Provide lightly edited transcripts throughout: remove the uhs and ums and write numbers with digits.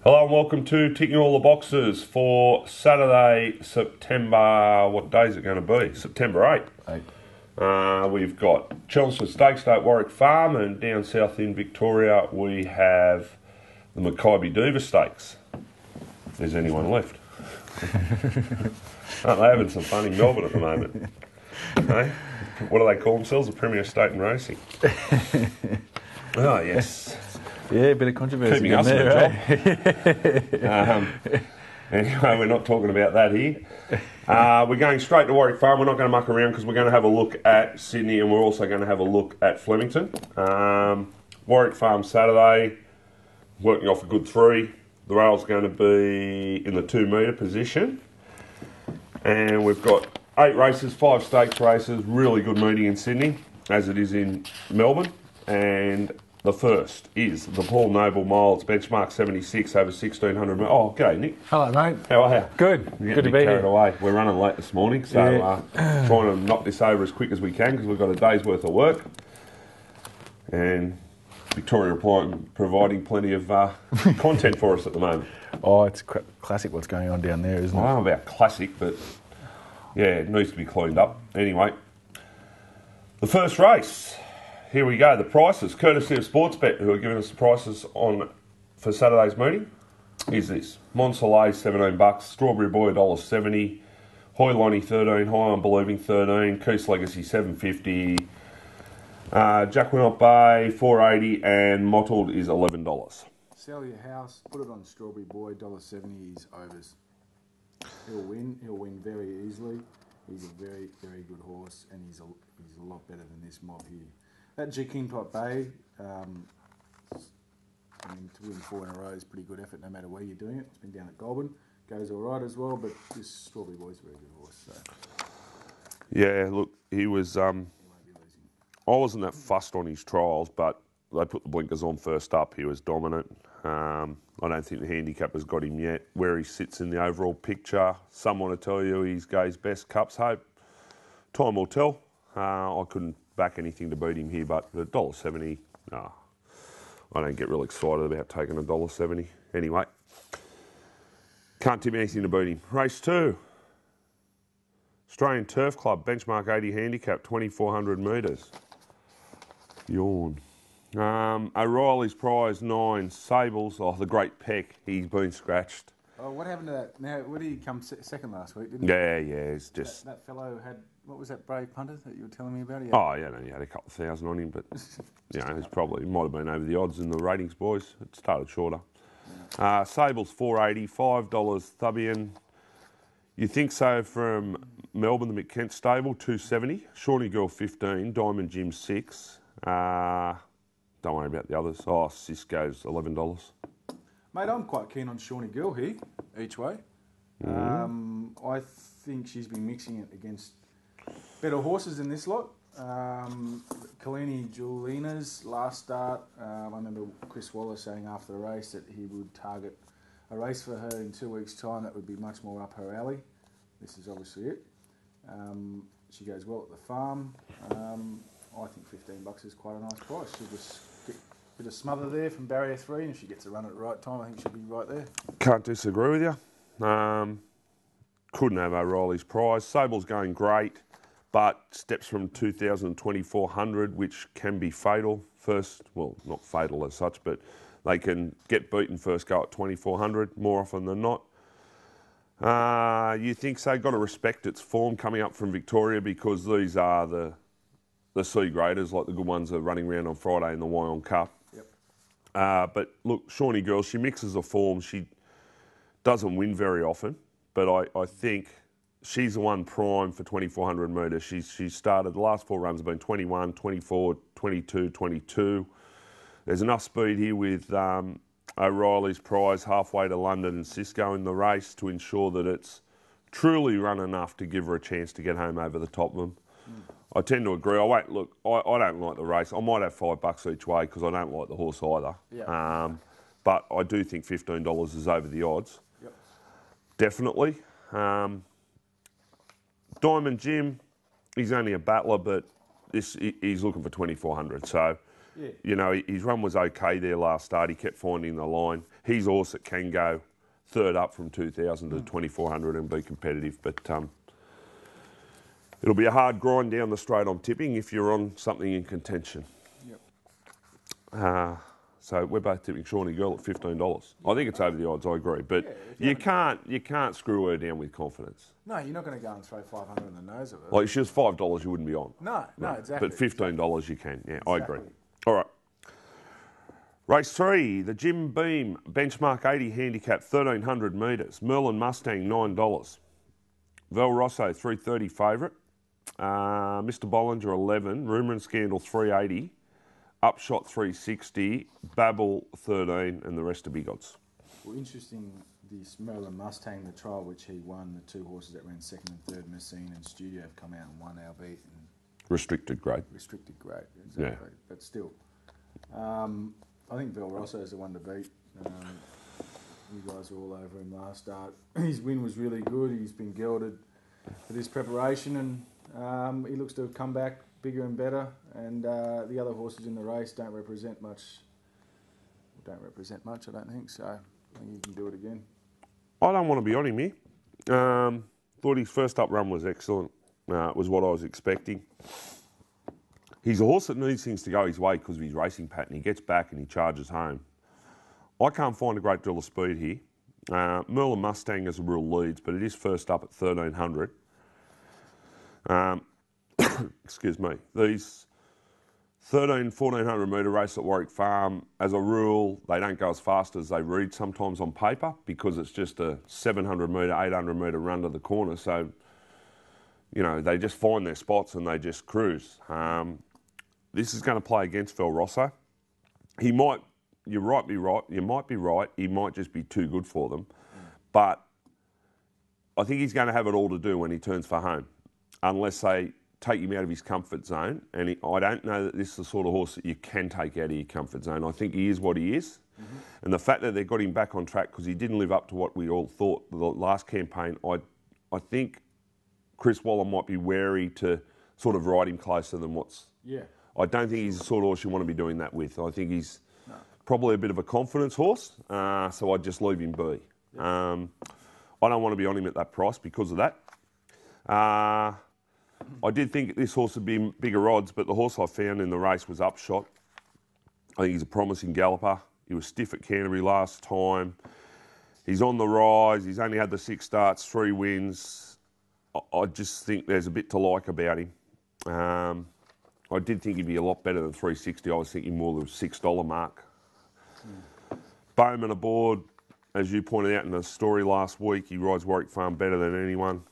Hello and welcome to Ticking All the Boxes for Saturday, September, what day is it going to be? September 8th. We've got Chelmsford Stakes Day at Warwick Farm, and down south in Victoria we have the Makybe Diva Stakes. If there's anyone left. Aren't they having some fun in Melbourne at the moment? Hey? What do they call themselves? The Premier Estate in Racing. Oh, yes. Yeah, a bit of controversy. Keeping us in the job. Anyway, we're not talking about that here. We're going straight to Warwick Farm. We're not going to muck around because we're going to have a look at Sydney and we're also going to have a look at Flemington. Warwick Farm Saturday, working off a good 3. The rail's going to be in the 2 metre position. And we've got 8 races, 5 stakes races, really good meeting in Sydney, as it is in Melbourne. And the first is the Paul Noble Mile. It's benchmark 76 over 1,600 metres. Oh, g'day, Nick. Hello, mate. How are you? Good. Good to be here. Away. We're running late this morning, so trying to knock this over as quick as we can because we've got a day's worth of work. And Victoria providing plenty of content for us at the moment. Oh, it's classic what's going on down there, isn't it? I don't know about classic, but yeah, it needs to be cleaned up. Anyway, the first race. Here we go, the prices, courtesy of Sportsbet, who are giving us the prices for Saturday's meeting, is this. Monsoleil, $17, Strawberry Boy, $1.70, Hoy Lonnie, $13, High on Believing, $13, Coast Legacy, $7.50, Jacquinot Bay, $4.80, and Mottled is $11. Sell your house, put it on Strawberry Boy, $1.70 is overs. He'll win very easily. He's a very, very good horse, and he's a lot better than this mob here. That Jacquinot Bay, to win 4 in a row is pretty good effort no matter where you're doing it. It's been down at Goulburn, goes all right as well, but this Strawberry Boy's a very good horse. So. Yeah, look, he was. I wasn't that fussed on his trials, but they put the blinkers on first up. He was dominant. I don't think the handicapper's got him yet. Where he sits in the overall picture, some want to tell you he's Gay's best Cups hope. Time will tell. I couldn't back anything to beat him here, but at $1.70, no, I don't get real excited about taking $1.70. Anyway, can't tip anything to beat him. Race 2, Australian Turf Club, benchmark 80 handicap, 2,400 metres. Yawn. O'Reilly's prize 9, Sables, the Great Peck, he's been scratched. Oh, what happened to that? Now, what did he come second last week, didn't he? Yeah, it's just... That fellow had, what was that brave punter that you were telling me about? He had a couple of thousand on him, but, it might have been over the odds in the ratings, boys. It started shorter. Yeah. Sables, $4.80, $5 Thubian. You Think So from Melbourne, the McKent stable, $2.70. Shawnee Girl, $15. Diamond Jim, $6. Don't worry about the others. Cisco's $11. Mate, I'm quite keen on Shawnee Girl here, each way. I think she's been mixing it against better horses in this lot. Kalini Julina's last start, I remember Chris Waller saying after the race that he would target a race for her in 2 weeks' time that would be much more up her alley. This is obviously it. She goes well at the farm. I think $15 is quite a nice price. She'll just get a bit of smother there from barrier 3, and if she gets a run at the right time, I think she'll be right there. Can't disagree with you. Couldn't have O'Reilly's prize. Sable's going great, but steps from 2,000 to 2,400, which can be fatal first. Well, not fatal as such, but they can get beaten first go at 2,400 more often than not. You Think So? Got to respect its form coming up from Victoria because these are the C graders, like the good ones that are running around on Friday in the Wyong Cup. Yep. But look, Shawnee Girl, she mixes the form. She doesn't win very often, but I think she's the one prime for 2,400 metres. She started, the last 4 runs have been 21, 24, 22, 22. There's enough speed here with O'Reilly's prize halfway to London and Cisco in the race to ensure that it's truly run enough to give her a chance to get home over the top of them. I tend to agree. I don't like the race. I might have $5 each way because I don't like the horse either. Yeah. But I do think $15 is over the odds. Yep. Definitely. Diamond Jim, he's only a battler, but he's looking for 2,400. So, his run was okay there last start. He kept finding the line. he's a horse that can go third up from 2,000 to 2,400 and be competitive. But it'll be a hard grind down the straight, I'm tipping, if you're on something in contention. Yep. So we're both tipping Shawnee Girl at $15. I think it's over the odds, I agree. But you can't screw her down with confidence. No, you're not going to go and throw 500 in the nose of her. Like, if she was $5, you wouldn't be on. No, exactly. But $15 you can, yeah, Exactly. I agree. All right. Race 3, the Jim Beam Benchmark 80 handicap, 1,300 metres. Merlin Mustang, $9. Val Rosso, 330 favourite. Mr. Bollinger, 11. Rumour and Scandal, 380. Upshot, 360. Babel, 13. And the rest are big odds. Well, interesting, this Merlin Mustang, the trial which he won, the two horses that ran second and third, Messine and Studio, have come out and won our beat. And restricted grade. Restricted grade, exactly. Yeah. But still, I think Val Rosso is the one to beat. You guys were all over him last start. His win was really good. He's been gelded for this preparation, and he looks to have come back bigger and better. And the other horses in the race don't represent much. I don't think so. I think he can do it again. I don't want to be on him here. Thought his first up run was excellent. It was what I was expecting. He's a horse that needs things to go his way because of his racing pattern. He gets back and he charges home. I can't find a great deal of speed here. Merlin Mustang as a rule leads, but it is first up at 1,300. Excuse me. These 1,400 metre race at Warwick Farm, as a rule, they don't go as fast as they read sometimes on paper because it's just a 700 metre, 800 metre run to the corner. So, you know, they just find their spots and they just cruise. This is going to play against Val Rosso. He might, you might be right, he might just be too good for them. But I think he's going to have it all to do when he turns for home, unless they take him out of his comfort zone. And I don't know that this is the sort of horse that you can take out of your comfort zone. I think he is what he is. Mm-hmm. And the fact that they got him back on track because he didn't live up to what we all thought the last campaign, I think Chris Waller might be wary to sort of ride him closer than what's... Yeah. I don't think he's the sort of horse you want to be doing that with. I think he's probably a bit of a confidence horse, so I'd just leave him be. Yep. I don't want to be on him at that price because of that. I did think this horse would be bigger odds, but the horse I found in the race was Upshot. I think he's a promising galloper. He was stiff at Canterbury last time. He's on the rise. He's only had the 6 starts, 3 wins. I just think there's a bit to like about him. I did think he'd be a lot better than 360. I was thinking more the $6 mark. Bowman aboard, as you pointed out in the story last week, he rides Warwick Farm better than anyone.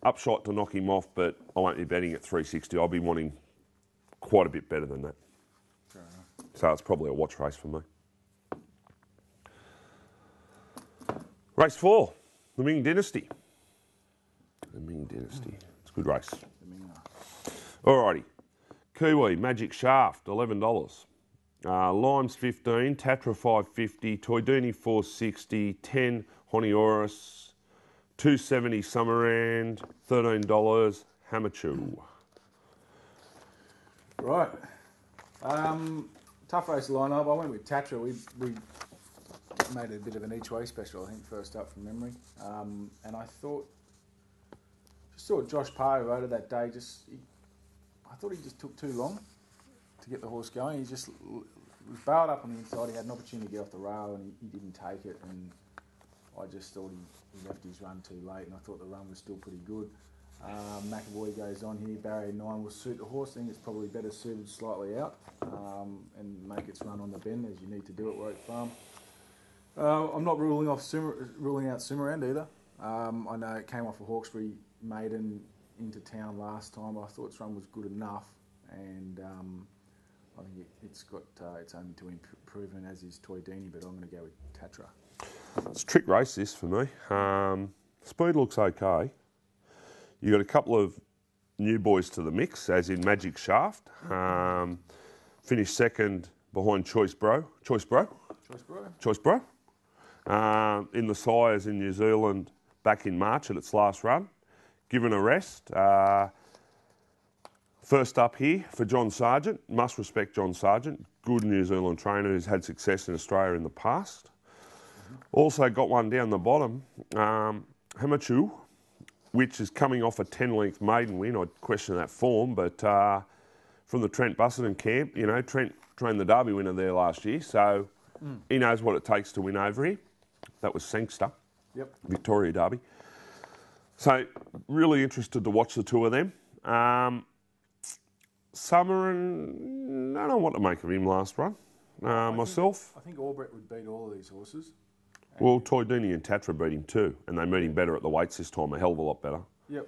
Upshot to knock him off, but I won't be betting at 360. I'll be wanting quite a bit better than that. Fair enough. So it's probably a watch race for me. Race 4, the Ming Dynasty. The Ming Dynasty. It's a good race. Alrighty. Kiwi, Magic Shaft, $11. Limes, 15. Tatra, 550. Toydini, 460. 10, Honioris. 270, Summerand. $13, Hamachu. Right. Tough race lineup. I went with Tatra. We made a bit of an each way special, I think, first up from memory. And I thought Josh Parr, who rode it that day, I thought he just took too long to get the horse going. He just was bailed up on the inside. He had an opportunity to get off the rail and he didn't take it. And I just thought he left his run too late, and I thought the run was still pretty good. McAvoy goes on here. Barrier 9 will suit the horse. I think it's probably better suited slightly out and make its run on the bend as you need to do at Warwick Farm. I'm not ruling out Simmerand either. I know it came off a Hawkesbury maiden into town last time. I thought its run was good enough, and I think it's got its only to improve, and as is Toydini, but I'm going to go with Tatra. It's a trick race, this, for me. Speed looks okay. You got a couple of new boys to the mix, as in Magic Shaft. Finished second behind Choice Bro. In the Sires in New Zealand back in March at its last run. Given a rest. First up here for John Sargent. Must respect John Sargent. Good New Zealand trainer who's had success in Australia in the past. Also got one down the bottom, Hamachu, which is coming off a 10-length maiden win. I'd question that form, but from the Trent Busselton camp, you know, Trent trained the Derby winner there last year, so he knows what it takes to win over here. That was Sangster, Victoria Derby. So really interested to watch the two of them. Summerin, I don't know what to make of him last run. Myself. I think Albrecht would beat all of these horses. Well, Toydini and Tatra beat him too, and they meet him better at the weights this time, a hell of a lot better. Yep.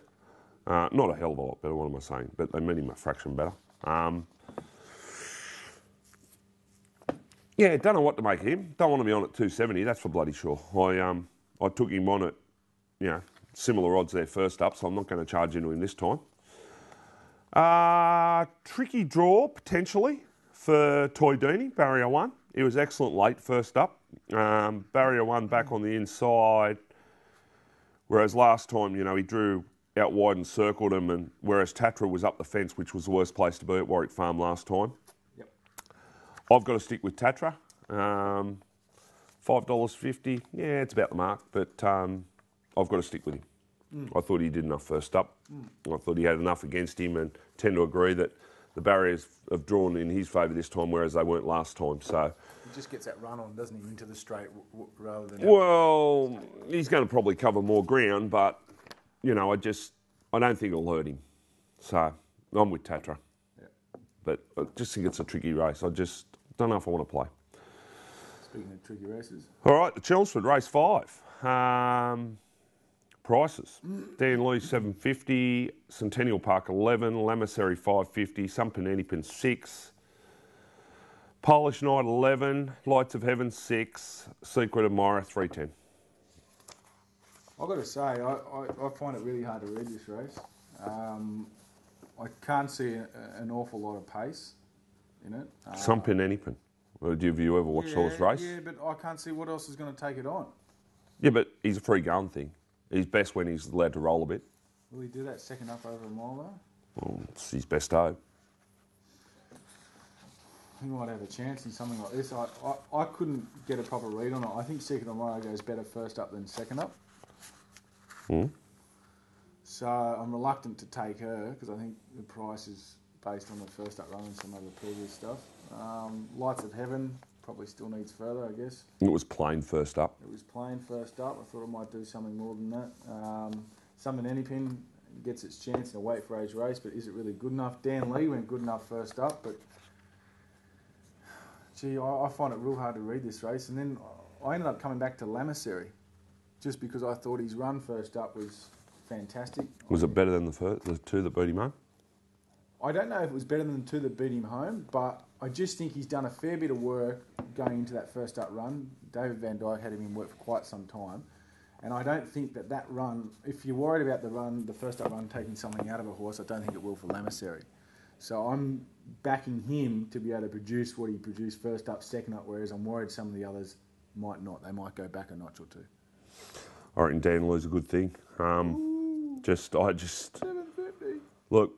Not a hell of a lot better, what am I saying? But they meet him a fraction better. Yeah, don't know what to make of him. Don't want to be on at 270, that's for bloody sure. I took him on at, you know, similar odds there first up, so I'm not going to charge into him this time. Tricky draw, potentially, for Toydini, barrier 1. He was excellent late first up. Barrier 1 back on the inside, whereas last time, you know, he drew out wide and circled him, and whereas Tatra was up the fence, which was the worst place to be at Warwick Farm last time. Yep. I've got to stick with Tatra. $5.50, yeah, it's about the mark, but I've got to stick with him. I thought he did enough first up. I thought he had enough against him, and tend to agree that the barriers have drawn in his favour this time, whereas they weren't last time. So he just gets that run on, doesn't he, into the straight rather than... Well, he's going to probably cover more ground, but, you know, I don't think it'll hurt him. So I'm with Tatra. Yeah. But I just think it's a tricky race. I just don't know if I want to play. Speaking of tricky races. All right, the Chelmsford, race 5. Prices. Dan Lee, $7.50. Centennial Park, $11. Lamasery, $5.50. Sunpenenipin, $6. Polish Night, $11. Lights of Heaven, $6. Secret of Myra, $3.10. I've got to say, I find it really hard to read this race. I can't see an awful lot of pace in it. Sunpenenipin. Have you ever watched horse race? Yeah, but I can't see what else is going to take it on. Yeah, but he's a free going thing. He's best when he's allowed to roll a bit. Will he do that second up over a mile though? Well, it's his best hope. He might have a chance in something like this. I couldn't get a proper read on it. I think Secret of Myra goes better first up than second up. So I'm reluctant to take her because I think the price is based on the first up run and some other previous stuff. Lights of Heaven probably still needs further, I guess. It was plain first up. It was plain first up. I thought it might do something more than that. Sunpenenipin gets its chance in a weight for age race, but is it really good enough? Dan Lee went good enough first up, but gee, I find it real hard to read this race. And then I ended up coming back to Lamasery just because I thought his run first up was fantastic. Was it better than the two that beat him home? I don't know if it was better than the two that beat him home, but I just think he's done a fair bit of work going into that first up run. David Van Dyke had him in work for quite some time. And I don't think that run, if you're worried about the first up run taking something out of a horse, I don't think it will for Lamasery. So I'm backing him to be able to produce what he produced first up, second up, whereas I'm worried some of the others might not. They might go back a notch or two. I reckon Dan Lee's a good thing. Look,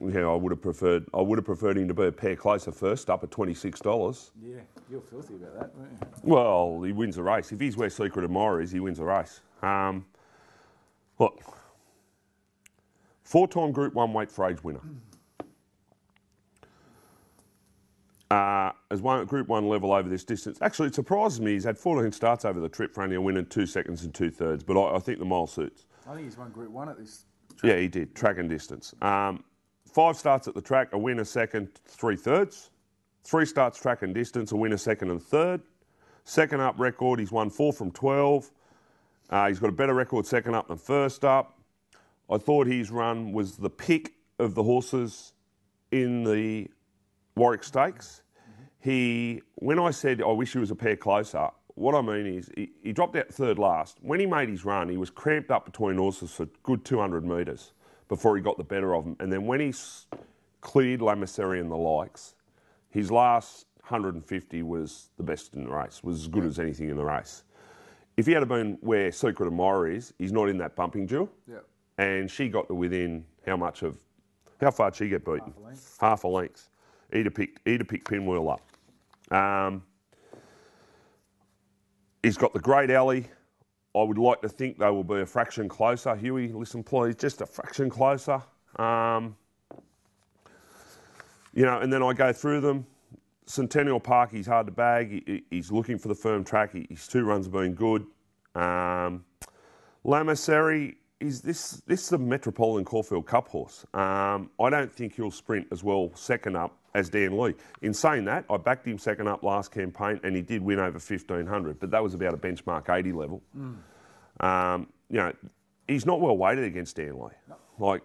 yeah, I would have preferred him to be a pair closer first up at $26. Yeah, you're filthy about that, weren't you? Well, he wins the race. If he's where Secret of Myra is, he wins the race. Look, 4-time Group 1 weight for age winner. As one Group 1 level over this distance. Actually, it surprises me. He's had 14 starts over the trip for only a win in 2 seconds and 2/3. But I think the mile suits. I think he's won Group 1 at this track. Yeah, he did. Track and distance. 5 starts at the track, a win, a second, 3/3. 3 starts track and distance, a win, a second and third. Second up record, he's won 4 from 12. He's got a better record second up than first up. I thought his run was the pick of the horses in the Warwick Stakes. When I said I wish he was a pair closer, what I mean is he dropped out third last. When he made his run, he was cramped up between horses for good 200 metres before he got the better of them. And then when he cleared Lamasery and the likes, his last 150 was the best in the race, was as good as anything in the race. If he had been where Secret of Myra is, he's not in that bumping duel. Yeah. And she got to within how much of How far did she get beaten? Half a length. Half a length. Eda picked Pinwheel up. He's got the great alley. I would like to think they will be a fraction closer. Huey, listen please, just a fraction closer. You know, and then I go through them. Centennial Park, he's hard to bag. He's looking for the firm track. His 2 runs have been good. Lamasseri, this is a Metropolitan Caulfield Cup horse. I don't think he'll sprint as well second up as Dan Lee. In saying that, I backed him second up last campaign and he did win over 1,500, but that was about a benchmark 80 level. You know, he's not well weighted against Dan Lee. No. Like,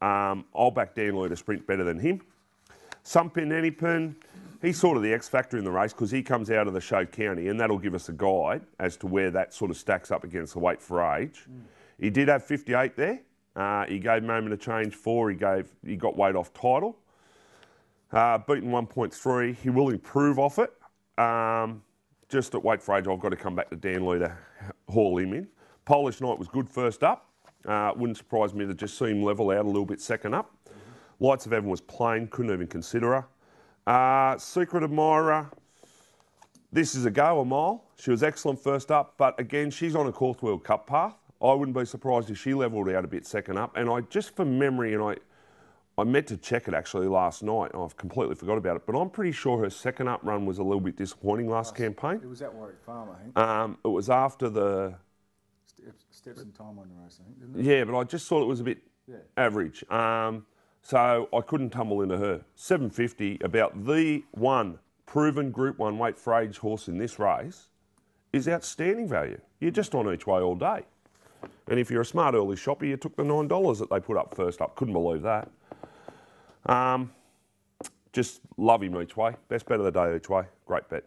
I'll back Dan Lee to sprint better than him. Sumpin Anypin, he's sort of the X factor in the race because he comes out of the show county and that'll give us a guide as to where that sort of stacks up against the weight for age. He did have 58 there. He gave Moment of Change 4. He got weight off title. Beaten 1.3. He will improve off it. Just at weight for age, I've got to come back to Dan Lee to haul him in. Polish Night was good first up. Wouldn't surprise me to just see him level out a little bit second up. Lights of Heaven was plain, couldn't even consider her. Secret Admirer, this is a go, a mile. She was excellent first up, but again, she's on a Caulfield Cup path. I wouldn't be surprised if she levelled out a bit second up. And I just from memory, and I meant to check it actually last night, and I've completely forgot about it, but I'm pretty sure her second up run was a little bit disappointing last campaign. It was at Warwick Farm, I think. It was after the... Steps in time on the race, I think, didn't it? Yeah, but I just thought it was a bit average. So I couldn't tumble into her. 750, about the one proven Group 1 weight for age horse in this race, is outstanding value. You're just on each way all day. And if you're a smart early shopper, you took the $9 that they put up first up. Couldn't believe that. Just love him each way. Best bet of the day each way. Great bet.